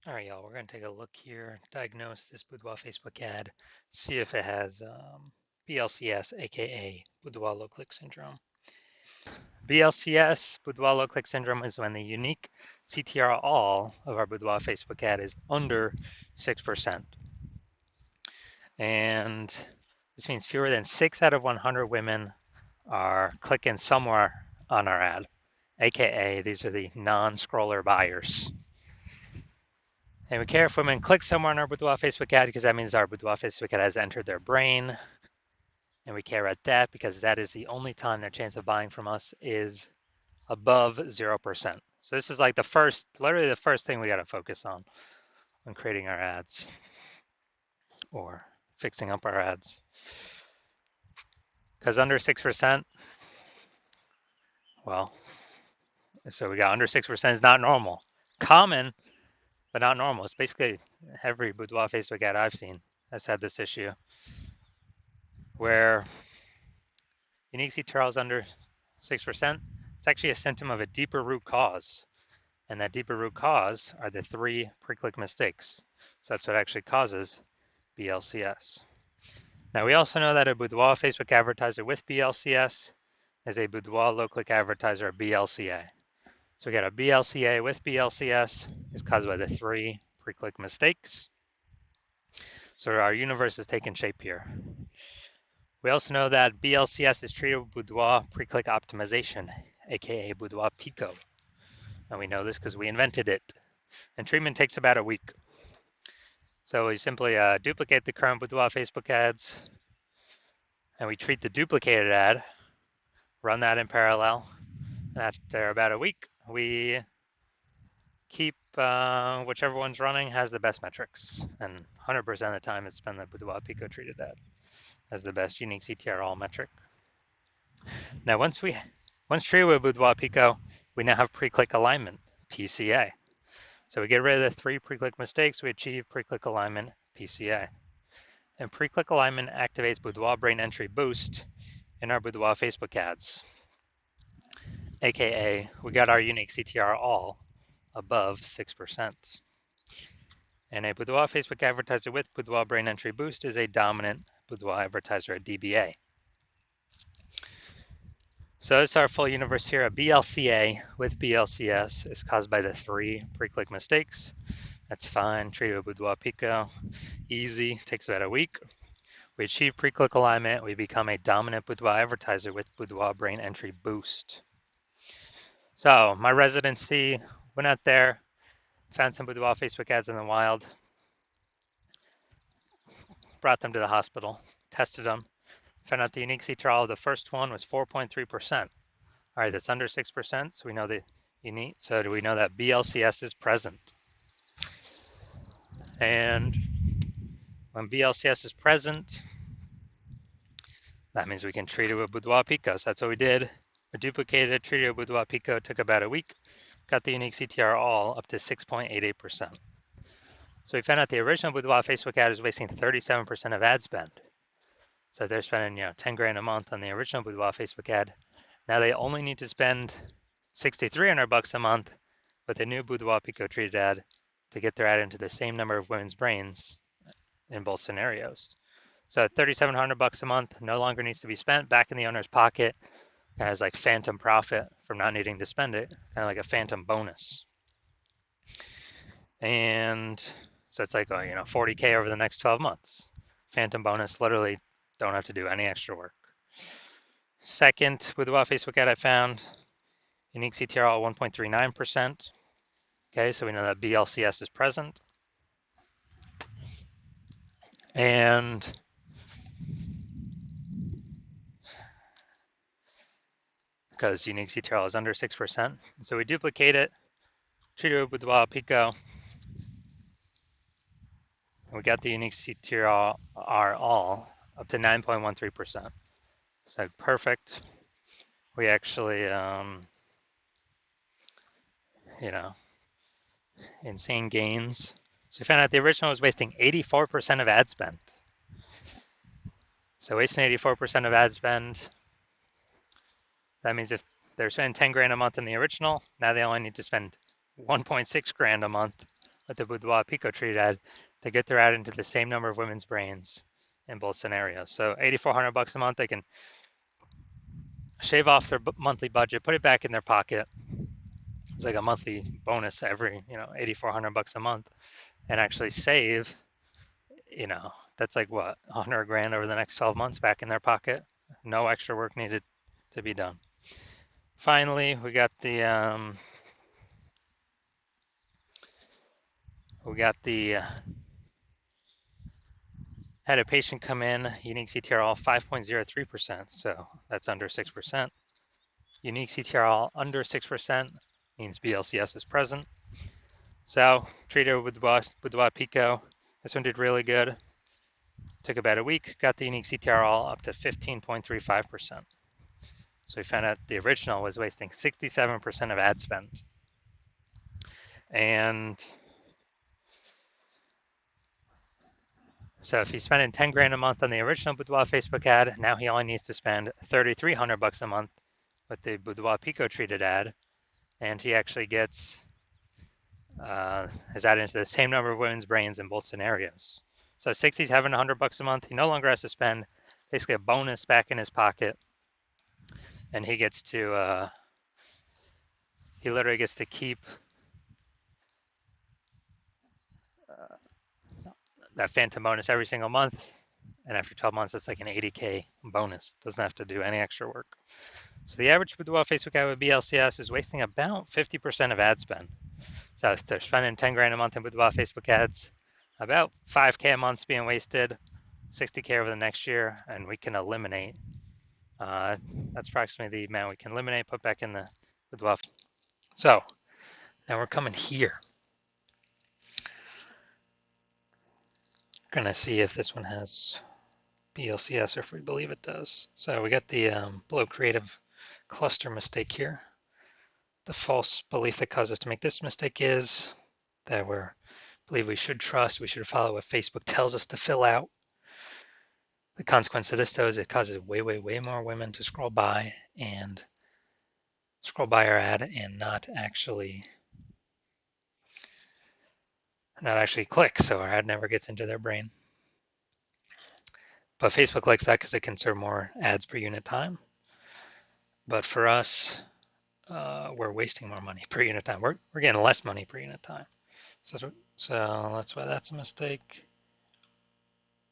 All right, y'all, we're going to take a look here, diagnose this Boudoir Facebook ad, see if it has BLCS, aka Boudoir low click syndrome. BLCS, Boudoir low click syndrome, is when the unique CTR all of our Boudoir Facebook ad is under 6%. And this means fewer than 6 out of 100 women are clicking somewhere on our ad, aka these are the non-scroller buyers. And we care if women click somewhere on our Boudoir Facebook ad because that means our Boudoir Facebook ad has entered their brain. And we care about that because that is the only time their chance of buying from us is above 0%. So this is like literally the first thing we got to focus on when creating our ads or fixing up our ads. Because under 6%, well, so we got under 6% is not normal. Common, but not normal. It's basically every Boudoir Facebook ad I've seen has had this issue where unique CTR is under 6%. It's actually a symptom of a deeper root cause. And that deeper root cause are the 3 pre-click mistakes. So that's what actually causes BLCS. Now we also know that a Boudoir Facebook advertiser with BLCS is a Boudoir low-click advertiser, BLCA. So we got a BLCA with BLCS is caused by the 3 pre-click mistakes. So our universe is taking shape here. We also know that BLCS is treated with Boudoir pre-click optimization, aka Boudoir Pico. And we know this because we invented it. And treatment takes about a week. So we simply duplicate the current Boudoir Facebook ads, and we treat the duplicated ad, run that in parallel, and after about a week, we keep whichever one's running has the best metrics. And 100% of the time, it's been the Boudoir Pico treated ad as the best unique CTR all metric. Now, once treated with Boudoir Pico, we now have pre-click alignment, PCA. So we get rid of the 3 pre-click mistakes, we achieve pre-click alignment, PCA. And pre-click alignment activates Boudoir brain entry boost in our Boudoir Facebook ads, aka we got our unique CTR all above 6%. And a Boudoir Facebook advertiser with Boudoir brain entry boost is a dominant Boudoir advertiser at DBA. So it's our full universe here. A BLCA with BLCS is caused by the 3 pre-click mistakes. That's fine. Treated with Boudoir Pico. Easy. Takes about a week. We achieve pre-click alignment. We become a dominant Boudoir advertiser with Boudoir brain entry boost. So my residency, went out there, found some Boudoir Facebook ads in the wild, brought them to the hospital, tested them, found out the unique CTR of the first one was 4.3%. All right, that's under 6%, so we know the unique. So do we know that BLCS is present? And when BLCS is present, that means we can treat it with Boudoir Pico. So that's what we did. We duplicated it, treated it with Boudoir Pico, took about a week, got the unique CTR all up to 6.88%. So we found out the original Boudoir Facebook ad was wasting 37% of ad spend. So they're spending, 10 grand a month on the original Boudoir Facebook ad. Now they only need to spend $6,300 a month with a new Boudoir Pico treated ad to get their ad into the same number of women's brains in both scenarios. So $3,700 a month no longer needs to be spent back in the owner's pocket as like phantom profit from not needing to spend it, kind of like a phantom bonus. And so it's like, 40K over the next 12 months. Phantom bonus, literally don't have to do any extra work. Second, with the Facebook ad I found, unique CTR 1.39%. Okay, so we know that BLCS is present. And because unique CTR is under 6%. So we duplicate it, treat it with Boudoir Pico. And we got the unique CTR all up to 9.13%. So perfect. We actually, insane gains. So we found out the original was wasting 84% of ad spend. So wasting 84% of ad spend, that means if they're spending 10 grand a month in the original, now they only need to spend 1.6 grand a month with the Boudoir Pico treated ad to get their ad into the same number of women's brains in both scenarios. So $8,400 a month, they can shave off their monthly budget, put it back in their pocket. It's like a monthly bonus every, $8,400 a month, and actually save, that's like what, 100 grand over the next 12 months back in their pocket. No extra work needed to be done. Finally, we got the had a patient come in, unique CTRL 5.03%, so that's under 6%. Unique CTRL under 6% means BLCS is present. So treated with Boudoir Pico. This one did really good. Took about a week, got the unique CTRL up to 15.35%. So we found out the original was wasting 67% of ad spend. And so if he's spending 10 grand a month on the original Boudoir Facebook ad, now he only needs to spend $3,300 a month with the Boudoir Pico treated ad, and he actually gets his ad into the same number of women's brains in both scenarios. So $6,700 a month, he no longer has to spend basically a bonus back in his pocket, and he gets to he literally gets to keep that phantom bonus every single month, and after 12 months, it's like an 80K bonus. Doesn't have to do any extra work. So the average Boudoir Facebook ad with BLCS is wasting about 50% of ad spend. So if they're spending 10 grand a month in Boudoir Facebook ads, about 5K a month's being wasted, 60K over the next year, and we can eliminate. That's approximately the amount we can eliminate, put back in the Boudoir. So now we're coming here. Gonna see if this one has BLCS or if we believe it does. So we got the below creative cluster mistake here. The false belief that caused us to make this mistake is that we believe we should trust, we should follow what Facebook tells us to fill out. The consequence of this, though, is it causes way, way, way more women to scroll by our ad and not actually click, so our ad never gets into their brain. But Facebook likes that because it can serve more ads per unit time. But for us, we're wasting more money per unit time. We're getting less money per unit time. So that's why that's a mistake.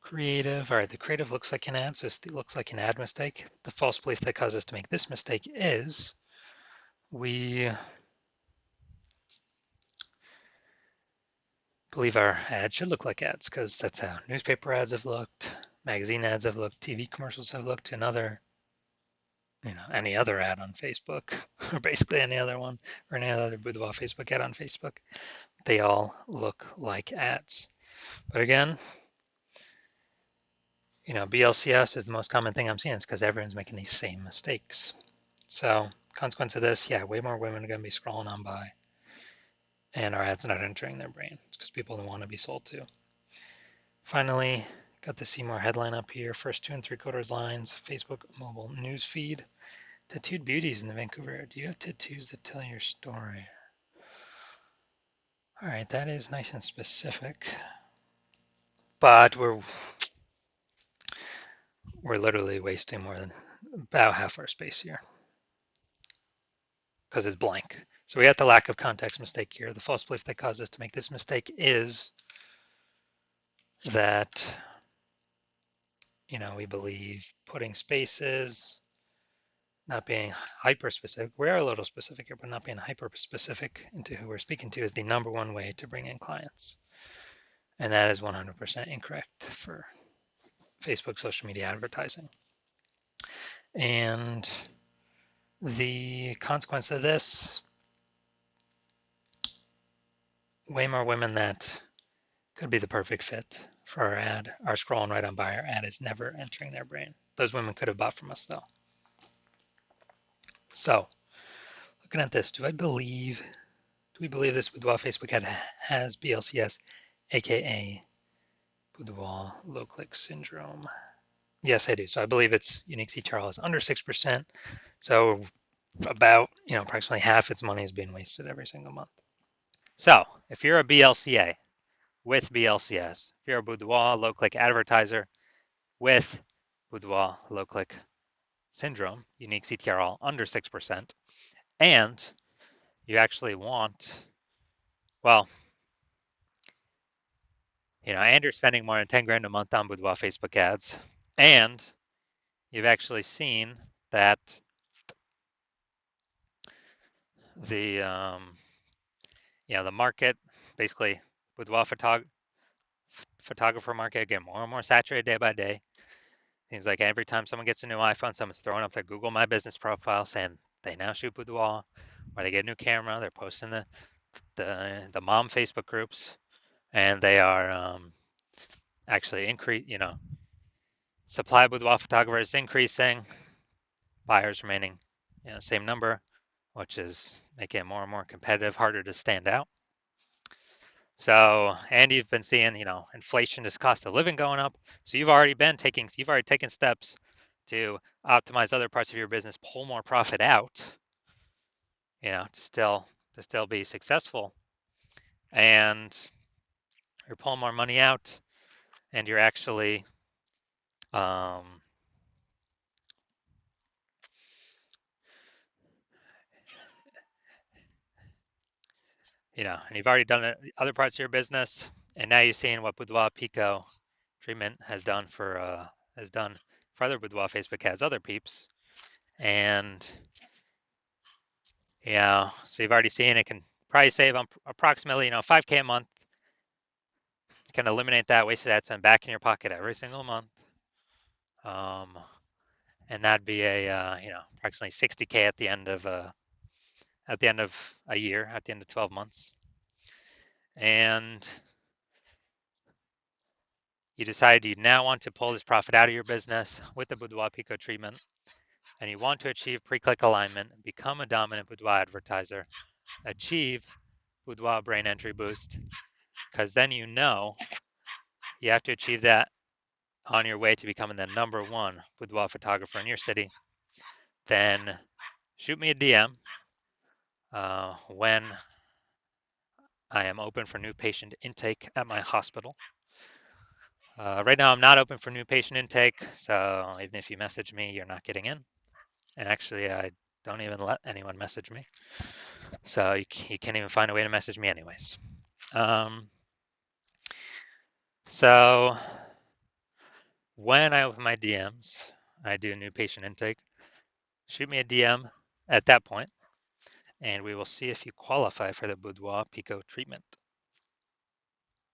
Creative. All right, the creative looks like an ad, so it looks like an ad mistake. The false belief that caused us to make this mistake is we believe our ad should look like ads because that's how newspaper ads have looked, magazine ads have looked, TV commercials have looked, and any other ad on Facebook, or basically any other one, or any other Boudoir Facebook ad on Facebook. They all look like ads. But again, BLCS is the most common thing I'm seeing. It's because everyone's making these same mistakes. So consequence of this, way more women are going to be scrolling on by, and our ads not entering their brain because people don't want to be sold to. Finally, got the See More headline up here. First 2 3/4 lines, Facebook mobile news feed. Tattooed beauties in the Vancouver area. Do you have tattoos that tell your story? All right, that is nice and specific, but we're literally wasting more than about half our space here because it's blank. So we got the lack of context mistake here. The false belief that caused us to make this mistake is that, we believe putting spaces, not being hyper specific. We are a little specific here, but not being hyper specific into who we're speaking to is the number one way to bring in clients. And that is 100% incorrect for Facebook social media advertising. And the consequence of this, way more women that could be the perfect fit for our ad are scrolling right on by. Our ad is never entering their brain. Those women could have bought from us though. So looking at this, do we believe this Boudoir Facebook ad has BLCS, aka Boudoir low click syndrome? Yes, I do. So I believe its unique CTRL is under 6%. So about, approximately half its money is being wasted every single month. So if you're a BLCA with BLCS, if you're a Boudoir low click advertiser with Boudoir low click syndrome, unique CTRL under 6%, and you actually want, well, and you're spending more than 10 grand a month on Boudoir Facebook ads, and you've actually seen that the the market, basically Boudoir photographer market, getting more and more saturated day by day. Seems like every time someone gets a new iPhone, someone's throwing up their Google My Business profile saying they now shoot boudoir, or they get a new camera. They're posting the mom Facebook groups, and they are actually supply of boudoir photographers increasing, buyers remaining same number, which is making it more and more competitive, harder to stand out. So, and you've been seeing, inflation is cost of living going up. So you've already taken steps to optimize other parts of your business, pull more profit out, to still be successful. And you're pulling more money out, and you're actually, um, and you've already done it other parts of your business, and now you're seeing what Boudoir Pico treatment has done for other Boudoir Facebook ads, other peeps, and so you've already seen it can probably save approximately 5K a month. You can eliminate that wasted ad spend back in your pocket every single month, and that'd be approximately 60K at the end of a year, at the end of 12 months, and you decide you now want to pull this profit out of your business with the Boudoir Pico treatment, and you want to achieve pre-click alignment, become a dominant Boudoir advertiser, achieve Boudoir brain entry boost, because then you have to achieve that on your way to becoming the #1 boudoir photographer in your city. Then shoot me a DM when I am open for new patient intake at my hospital. Right now, I'm not open for new patient intake, so even if you message me, you're not getting in. And actually, I don't even let anyone message me, so you can't even find a way to message me anyways. So when I open my DMs, I do new patient intake. Shoot me a DM at that point, and we will see if you qualify for the Boudoir Pico treatment.